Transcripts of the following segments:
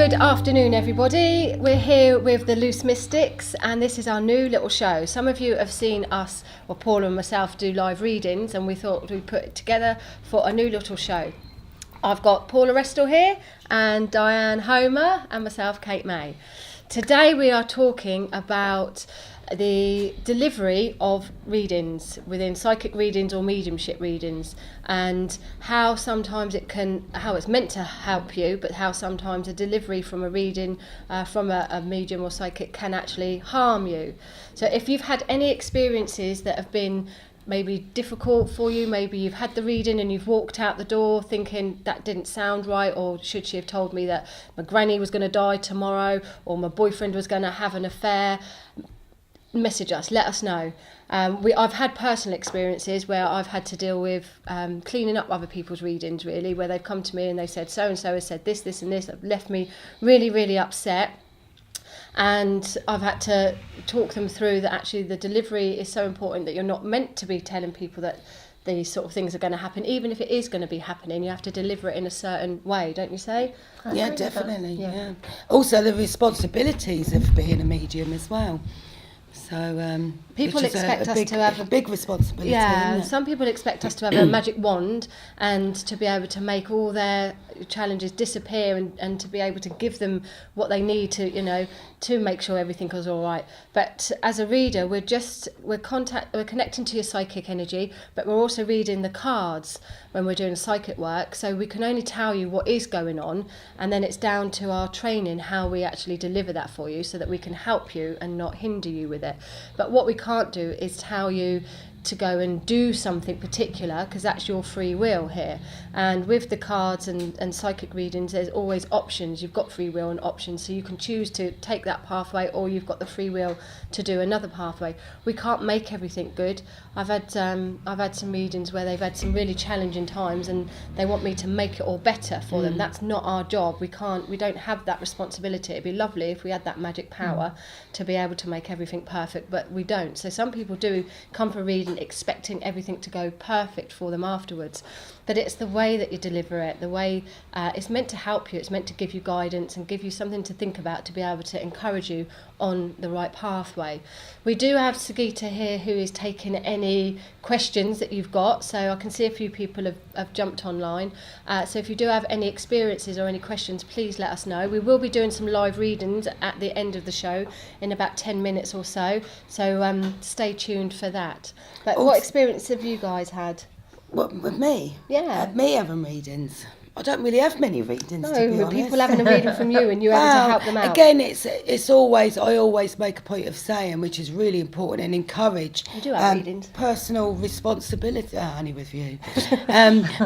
Good afternoon, everybody. We're here with the Loose Mystics, and this is our new little show. Some of you have seen us, or Paula and myself, do live readings, and we thought we'd put it together for a new little show. I've got Paula Restall here, and Diane Homer, and myself, Kate May. Today we are talking about the delivery of readings within psychic readings or mediumship readings, and how sometimes how it's meant to help you, but how sometimes a delivery from a reading from a medium or psychic can actually harm you. So if you've had any experiences that have been maybe difficult for you, maybe you've had the reading and you've walked out the door thinking that didn't sound right, or should she have told me that my granny was going to die tomorrow, or my boyfriend was going to have an affair, message us, let us know. I've had personal experiences where I've had to deal with cleaning up other people's readings, really, where they've come to me and they said so and so has said this and this, have left me really, really upset. And I've had to talk them through that actually the delivery is so important, that you're not meant to be telling people that these sort of things are going to happen. Even if it is going to be happening, you have to deliver it in a certain way, don't you say? Yeah, definitely. Yeah. Also the responsibilities of being a medium as well. So people expect us to have a big responsibility. Yeah, isn't it? some people expect us to have a magic wand and to be able to make all their challenges disappear, and to be able to give them what they need to make sure everything goes all right. But as a reader, we're connecting to your psychic energy, but we're also reading the cards when we're doing psychic work. So we can only tell you what is going on, and then it's down to our training how we actually deliver that for you, so that we can help you and not hinder you with it. But what we can't do is tell you to go and do something particular, because that's your free will here. And with the cards and psychic readings, there's always options. You've got free will and options, so you can choose to take that pathway, or you've got the free will to do another pathway. We can't make everything good. I've had some readings where they've had some really challenging times, and they want me to make it all better for them. That's not our job. We don't have that responsibility. It'd be lovely if we had that magic power to be able to make everything perfect, but we don't. So some people do come for a reading expecting everything to go perfect for them afterwards, but it's the way that you deliver it, the way it's meant to help you, it's meant to give you guidance and give you something to think about, to be able to encourage you on the right pathway. We do have Sagita here who is taking any questions that you've got, so I can see a few people have jumped online, so if you do have any experiences or any questions, please let us know. We will be doing some live readings at the end of the show in about 10 minutes or so stay tuned for that. But what experience have you guys had? What, with me? Yeah. Me having readings. I don't really have many readings, to be No, but honest. people having a reading from you and you having to help them out. Again, I always make a point of saying, which is really important, and encourage You do have readings. Personal responsibility. Only with you.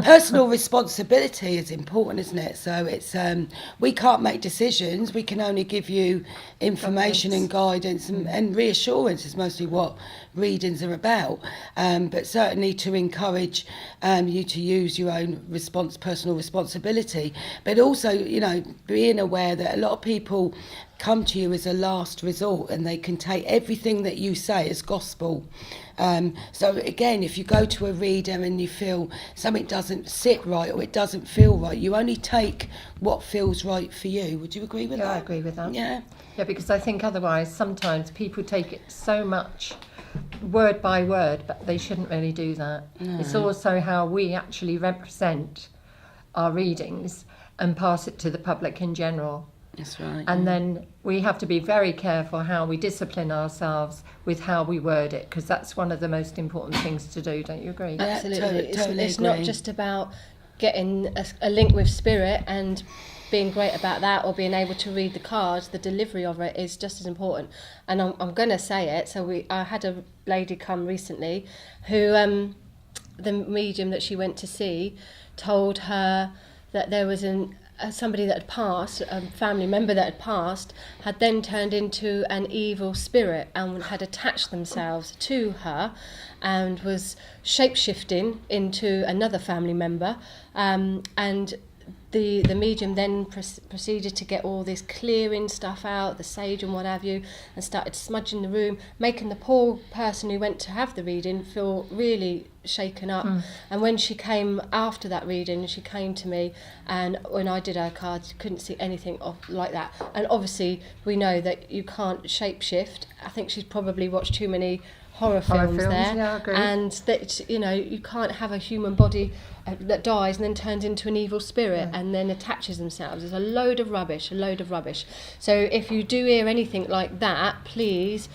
Personal responsibility is important, isn't it? So it's we can't make decisions. We can only give you information and guidance and reassurance is mostly what readings are about. But certainly to encourage you to use your own personal responsibility, but also, being aware that a lot of people come to you as a last resort, and they can take everything that you say as gospel. So again, if you go to a reader and you feel something doesn't sit right or it doesn't feel right, you only take what feels right for you. Would you agree with that? Yeah, I agree with that. Yeah, because I think otherwise sometimes people take it so much word by word, but they shouldn't really do that. No. It's also how we actually represent our readings and pass it to the public in general. That's right. And then we have to be very careful how we discipline ourselves with how we word it, because that's one of the most important things to do. Don't you agree? Absolutely. Totally It's agree. not just about getting a link with spirit and being great about that, or being able to read the cards. The delivery of it is just as important. And I'm going to say it. So I had a lady come recently who the medium that she went to see told her that there was somebody that had passed, a family member that had passed, had then turned into an evil spirit and had attached themselves to her and was shape-shifting into another family member, and the medium then proceeded to get all this clearing stuff out, the sage and what have you, and started smudging the room, making the poor person who went to have the reading feel really shaken up. And when she came after that reading, she came to me, and when I did her cards, couldn't see anything like that. And obviously we know that you can't shapeshift. I think she's probably watched too many horror films there, yeah, I agree. and that, you know, you can't have a human body that dies and then turns into an evil spirit and then attaches themselves. There's a load of rubbish. So if you do hear anything like that, please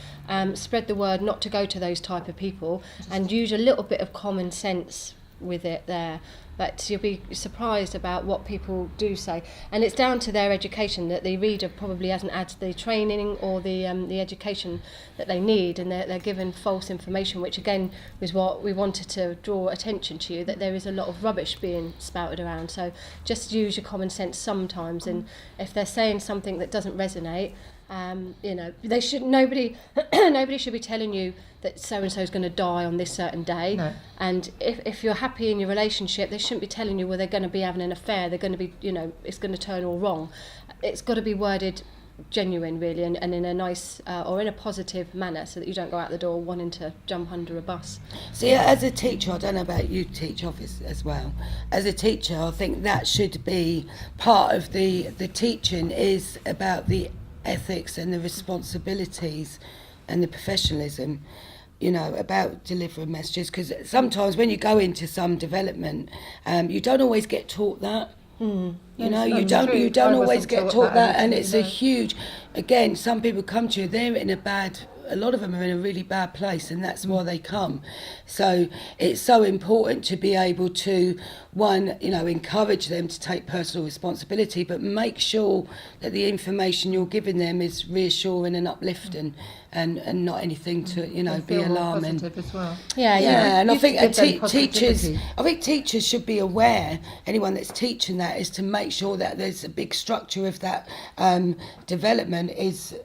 spread the word not to go to those type of people, and use a little bit of common sense with it there. But you'll be surprised about what people do say, and it's down to their education, that the reader probably hasn't had the training or the education that they need, and they're given false information, which again was what we wanted to draw attention to you, that there is a lot of rubbish being spouted around. So just use your common sense sometimes, and if they're saying something that doesn't resonate, you know, nobody should be telling you that so-and-so is going to die on this certain day. No. And if you're happy in your relationship, they shouldn't be telling you, well, they're going to be having an affair, they're going to be, you know, it's going to turn all wrong. It's got to be worded genuine, really, and in a nice or in a positive manner, so that you don't go out the door wanting to jump under a bus. See, as a teacher, I don't know about you, teach office as well. As a teacher, I think that should be part of the teaching, is about the ethics and the responsibilities and the professionalism, you know, about delivering messages. Because sometimes when you go into some development, you don't always get taught that. You know, you don't always get taught that, and it's a huge. Again, some people come to you, they're in a lot of them are in a really bad place, and that's why they come. So it's so important to be able to, one, you know, encourage them to take personal responsibility, but make sure that the information you're giving them is reassuring and uplifting, and not anything to, you know, be alarming. Positive as well. Yeah. And I think give them teachers should be aware, anyone that's teaching that, is to make sure that there's a big structure of that development is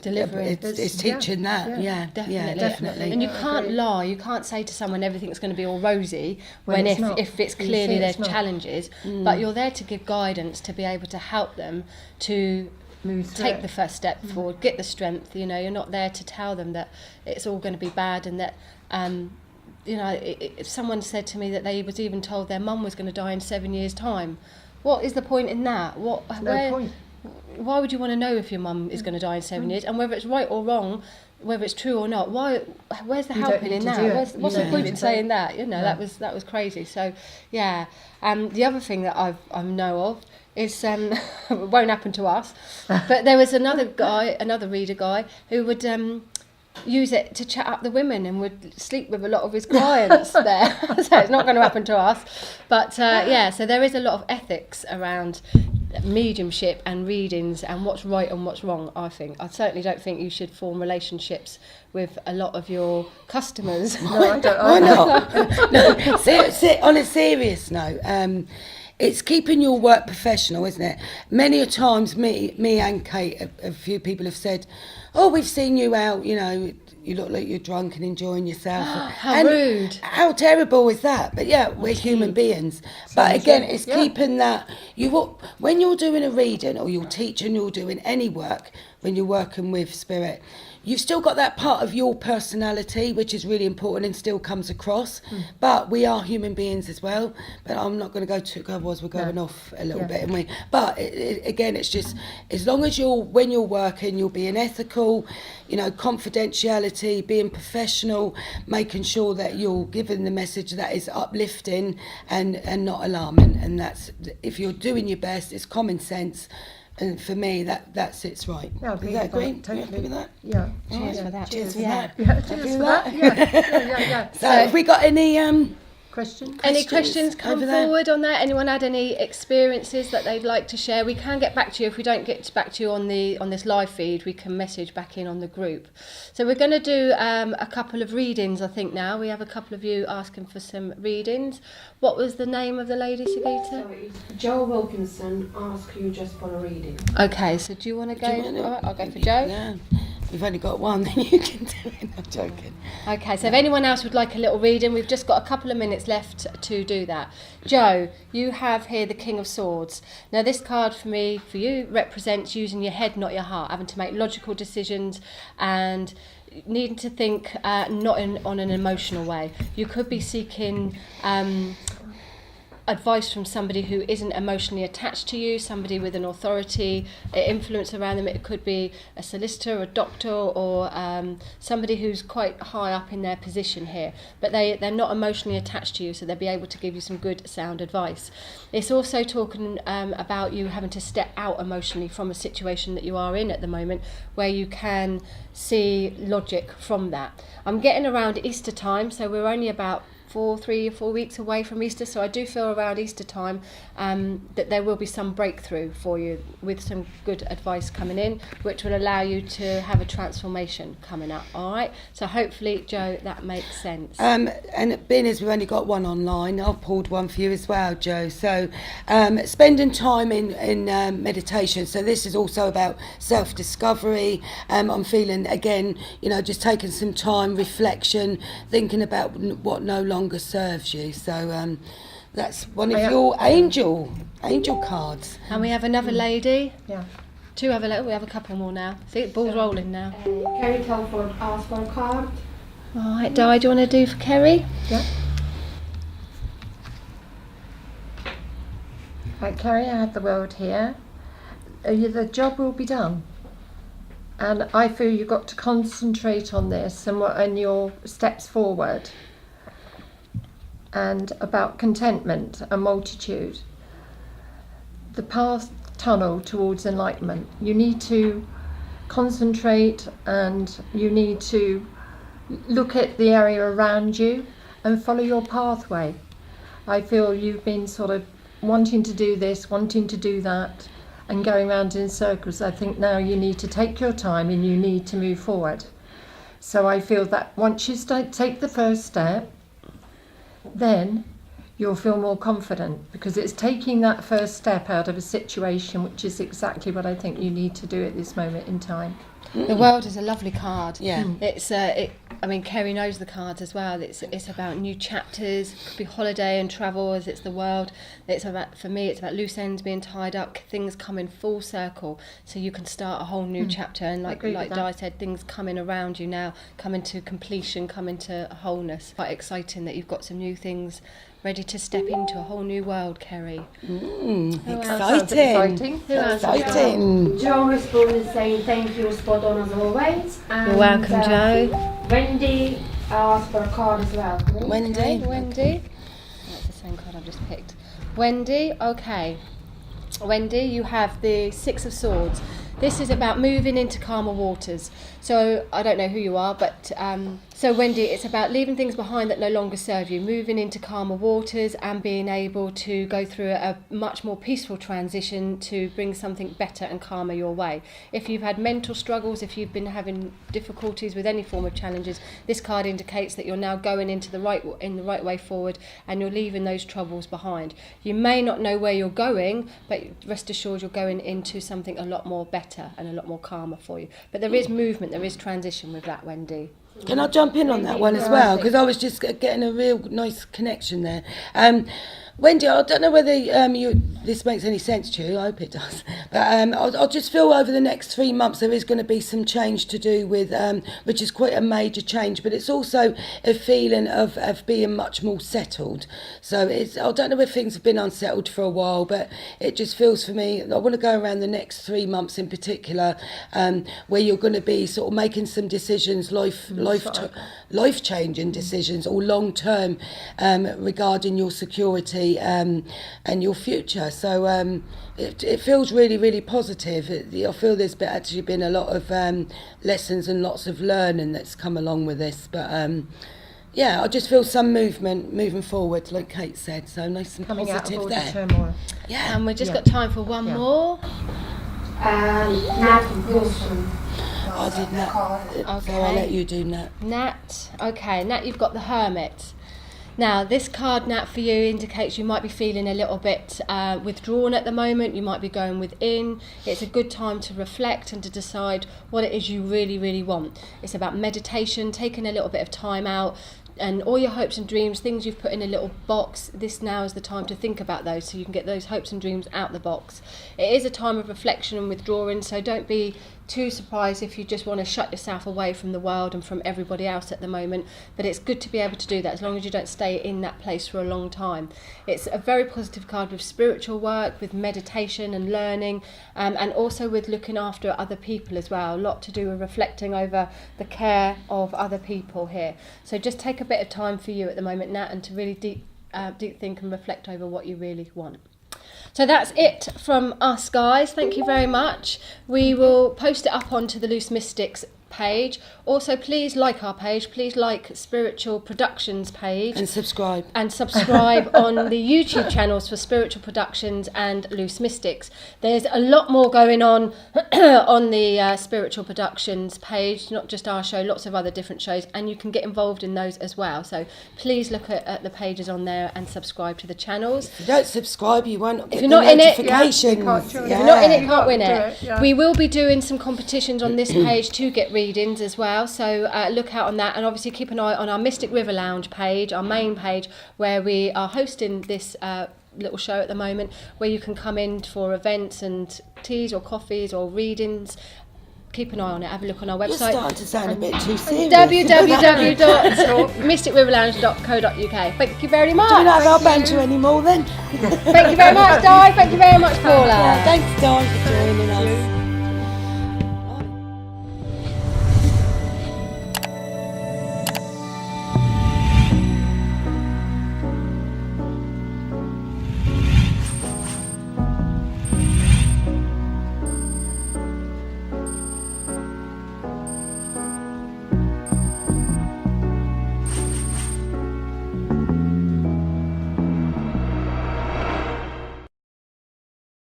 Delivering. is teaching that. Yeah, definitely. And you can't lie. You can't say to someone everything's going to be all rosy When when it's not. if it's You clearly see there's it's not. challenges. But you're there to give guidance, to be able to help them to Move through take it. the first step forward, get the strength. You know, you're not there to tell them that it's all going to be bad, and that you know, if someone said to me that they was even told their mum was going to die in 7 years' time, what is the point in that? No point. Why would you want to know if your mum is going to die in 7 years, and whether it's right or wrong, whether it's true or not? Where's the You don't helping need in to that? do it. What's You the don't point need in to. saying that? You know, No. that was crazy. So yeah. The other thing that I know of is it won't happen to us, but there was another reader guy who would use it to chat up the women, and would sleep with a lot of his clients there. So it's not going to happen to us, but yeah, so there is a lot of ethics around mediumship and readings, and what's right and what's wrong. I certainly don't think you should form relationships with a lot of your customers. No, I don't. Why not? No, on a serious note, it's keeping your work professional, isn't it? Many a times, me and Kate, a few people have said, "Oh, we've seen you out, you know, you look like you're drunk and enjoying yourself." How rude. How terrible is that? But yeah, we're human beings. But again, it's keeping that, when you're doing a reading, or you're teaching, you're doing any work, when you're working with spirit, you've still got that part of your personality, which is really important and still comes across. But we are human beings as well. But I'm not going to go too, otherwise we're going off a little bit. But again, it's just, as long as when you're working, you're being ethical, you know, confidentiality, being professional, making sure that you're giving the message that is uplifting and not alarming. And that's, if you're doing your best, it's common sense. And for me, that sits right. Yeah, I Does agree that with that, agree? totally. You agree with that? Yeah. Cheers for that. Cheers for Yeah. that. Yeah, cheers for that. Yeah. So have we got any Question? Any questions come over there? forward on that? Anyone had any experiences that they'd like to share? We can get back to you. If we don't get back to you on this live feed, we can message back in on the group. So we're going to do a couple of readings, I think now. We have a couple of you asking for some readings. What was the name of the lady, Sagita? Sorry, Joe Wilkinson asked you just for a reading. Okay, so do you want to go? All right, I'll go for Joe. Yeah. we've only got one, then you can do it. I'm joking. Okay, so if anyone else would like a little reading, we've just got a couple of minutes left to do that. Joe, you have here the King of Swords. Now this card for you, represents using your head, not your heart, having to make logical decisions and needing to think not on an emotional way. You could be seeking advice from somebody who isn't emotionally attached to you, somebody with an authority influence around them. It could be a solicitor, a doctor, or somebody who's quite high up in their position here, but they're not emotionally attached to you, so they'll be able to give you some good sound advice. It's also talking about you having to step out emotionally from a situation that you are in at the moment, where you can see logic from that. I'm getting around Easter time, so we're only about 3 or 4 weeks away from Easter, so I do feel around Easter time that there will be some breakthrough for you with some good advice coming in, which will allow you to have a transformation coming up. All right, so hopefully, Joe, that makes sense. And being as we've only got one online, I've pulled one for you as well, Joe. So spending time in meditation. So this is also about self-discovery. I'm feeling, again, just taking some time, reflection, thinking about what no longer serves you. So that's one of your angel cards. And we have another lady. Yeah. We have a couple more now. See, ball's rolling now. Kerry Telford asked for a card. All right, Di, do you want to do for Kerry? Yeah. Right, Kerry, I have the world here. The job will be done. And I feel you've got to concentrate on this and your steps forward. And about contentment and multitude. The path tunnel towards enlightenment. You need to concentrate and you need to look at the area around you and follow your pathway. I feel you've been sort of wanting to do this, wanting to do that, and going round in circles. I think now you need to take your time and you need to move forward. So I feel that once you take the first step, then you'll feel more confident, because it's taking that first step out of a situation, which is exactly what I think you need to do at this moment in time. The World is a lovely card. Yeah. It's Kerry knows the cards as well. It's about new chapters. It could be holiday and travel, as it's the World. For me, it's about loose ends being tied up, things coming full circle, so you can start a whole new chapter. And like Di said, things coming around you now, coming to completion, coming to wholeness. Quite exciting that you've got some new things ready to step into a whole new world, Kerry. Exciting. Who else? Exciting. Joe responded saying thank you, spot on as always. And, You're welcome, Joe. Wendy asked for a card as well. Wendy. That's the same card I've just picked. Wendy, okay. Wendy, you have the Six of Swords. This is about moving into calmer waters. So I don't know who you are, but so Wendy, it's about leaving things behind that no longer serve you, moving into calmer waters and being able to go through a much more peaceful transition to bring something better and calmer your way. If you've had mental struggles, if you've been having difficulties with any form of challenges, this card indicates that you're now going into the right way forward, and you're leaving those troubles behind. You may not know where you're going, but rest assured you're going into something a lot more better and a lot more calmer for you. But there is movement, there is transition with that, Wendy. Can I jump in on that one as well? Because I was just getting a real nice connection there. Wendy, I don't know whether this makes any sense to you. I hope it does. But I'll just feel over the next 3 months there is going to be some change to do with, which is quite a major change, but it's also a feeling of being much more settled. So I don't know if things have been unsettled for a while, but it just feels for me, I want to go around the next 3 months in particular, where you're going to be sort of making some decisions, life-changing decisions, or long-term regarding your security and your future. So it feels really, really positive. I feel there's actually been a lot of lessons and lots of learning that's come along with this. But yeah, I just feel some movement moving forward, like Kate said. So nice and Coming out of positive all the there. turmoil. Yeah. And we've just got time for one more. Nat Wilson. I did Nat. So I'll let you do Nat. Nat, okay, Nat, you've got the Hermit. Now, this card, Nat, for you indicates you might be feeling a little bit withdrawn at the moment. You might be going within. It's a good time to reflect and to decide what it is you really, really want. It's about meditation, taking a little bit of time out, and all your hopes and dreams, things you've put in a little box. This now is the time to think about those, so you can get those hopes and dreams out the box. It is a time of reflection and withdrawing, so don't be too surprised if you just want to shut yourself away from the world and from everybody else at the moment, but it's good to be able to do that as long as you don't stay in that place for a long time. It's a very positive card with spiritual work, with meditation and learning, and also with looking after other people as well. A lot to do with reflecting over the care of other people here. So just take a bit of time for you at the moment, Nat, and to really deep think and reflect over what you really want. So that's it from us, guys. Thank you very much. We will post it up onto the Loose Mystics page. Also, please like our page. Please like Spiritual Productions page. And subscribe. And subscribe on the YouTube channels for Spiritual Productions and Loose Mystics. There's a lot more going on on the Spiritual Productions page, not just our show, lots of other different shows, and you can get involved in those as well. So please look at the pages on there and subscribe to the channels. If you don't subscribe, you won't get If you're not in it, notifications. you can't join it. If you're not in it, you can't Got win to do it. it, yeah. We will be doing some competitions on this page to get readings as well, so look out on that, and obviously keep an eye on our Mystic River Lounge page, our main page, where we are hosting this little show at the moment, where you can come in for events and teas or coffees or readings. Keep an eye on it, have a look on our You're website. starting to sound a bit too serious. www.mysticriverlounge.co.uk. Thank you very much. Do we not have our banter anymore then? Thank you very much, Di. Thank you very